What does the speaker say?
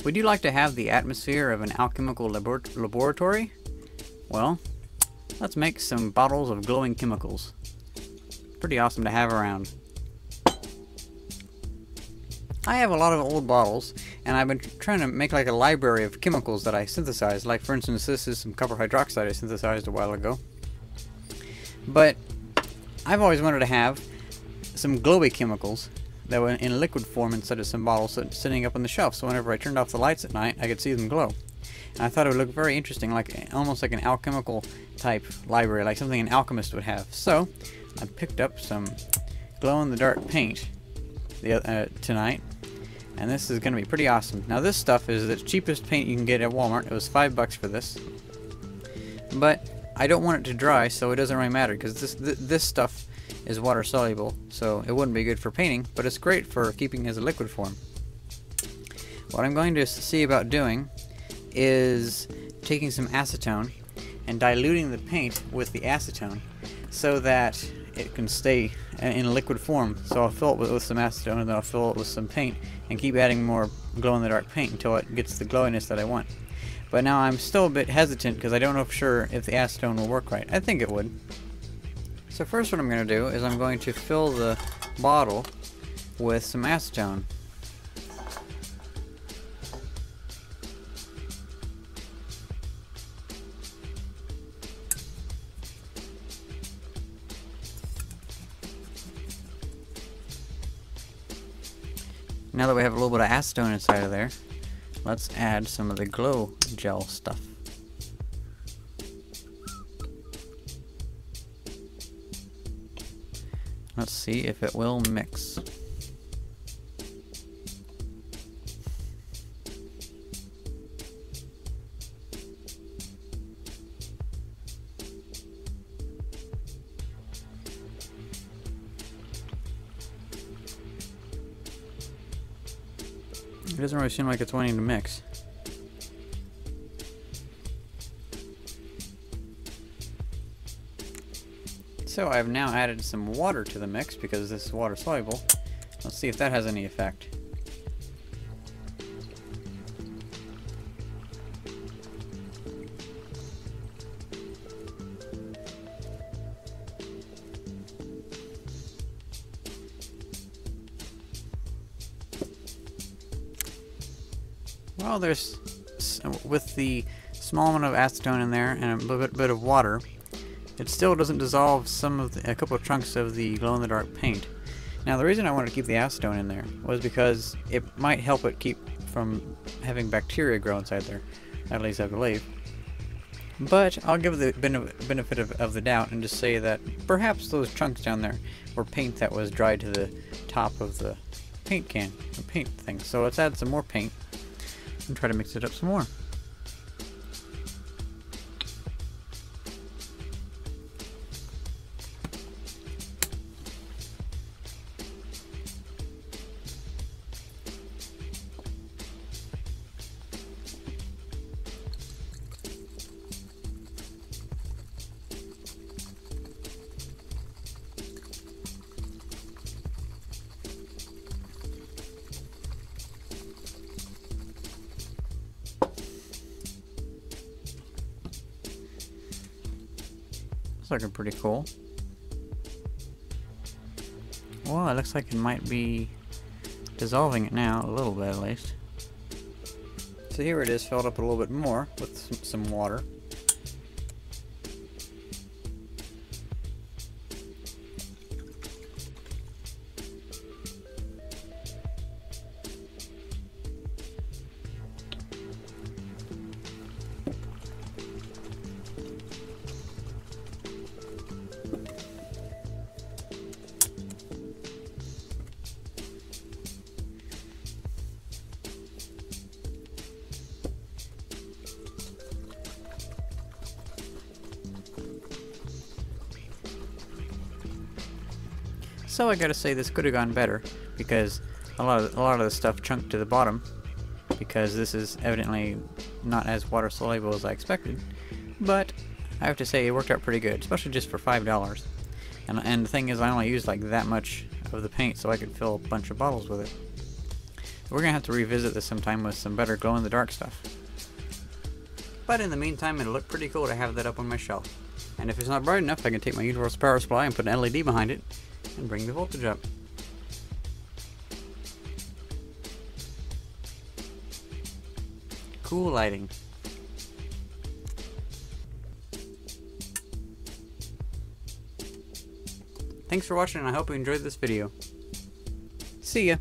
Would you like to have the atmosphere of an alchemical laboratory? Well, let's make some bottles of glowing chemicals. Pretty awesome to have around. I have a lot of old bottles, and I've been trying to make like a library of chemicals that I synthesized. Like, for instance, this is some copper hydroxide I synthesized a while ago. But I've always wanted to have some glowy chemicals that were in liquid form instead of some bottles sitting up on the shelf, so whenever I turned off the lights at night, I could see them glow. And I thought it would look very interesting, like almost like an alchemical type library, like something an alchemist would have. So I picked up some glow-in-the-dark paint tonight, and this is going to be pretty awesome. Now, this stuff is the cheapest paint you can get at Walmart. It was $5 for this, but I don't want it to dry, so it doesn't really matter, because this stuff is water soluble, so it wouldn't be good for painting, but it's great for keeping as a liquid form. What I'm going to see about doing is taking some acetone and diluting the paint with the acetone so that it can stay in a liquid form. So I'll fill it with some acetone, and then I'll fill it with some paint and keep adding more glow-in-the-dark paint until it gets the glowiness that I want. But now I'm still a bit hesitant because I don't know for sure if the acetone will work right. I think it would. So first what I'm going to do is I'm going to fill the bottle with some acetone. Now that we have a little bit of acetone inside of there, let's add some of the glow gel stuff. Let's see if it will mix. It doesn't really seem like it's wanting to mix. So I've now added some water to the mix because this is water soluble. Let's see if that has any effect. Well, there's, with the small amount of acetone in there and a bit of water, it still doesn't dissolve a couple of chunks of the glow-in-the-dark paint. Now, the reason I wanted to keep the acetone in there was because it might help it keep from having bacteria grow inside there, at least I believe. But I'll give the benefit of the doubt and just say that perhaps those chunks down there were paint that was dried to the top of the paint can, the paint thing. So let's add some more paint and try to mix it up some more. Looking pretty cool. Well, it looks like it might be dissolving it now, a little bit at least. So here it is, filled up a little bit more with some water. So I gotta say this could have gone better because a lot of the stuff chunked to the bottom because this is evidently not as water soluble as I expected. But I have to say it worked out pretty good, especially just for $5. And the thing is, I only used like that much of the paint, so I could fill a bunch of bottles with it. We're gonna have to revisit this sometime with some better glow-in-the-dark stuff. But in the meantime, it'll look pretty cool to have that up on my shelf. And if it's not bright enough, I can take my universal power supply and put an LED behind it and bring the voltage up. Cool lighting. Thanks for watching, and I hope you enjoyed this video. See ya!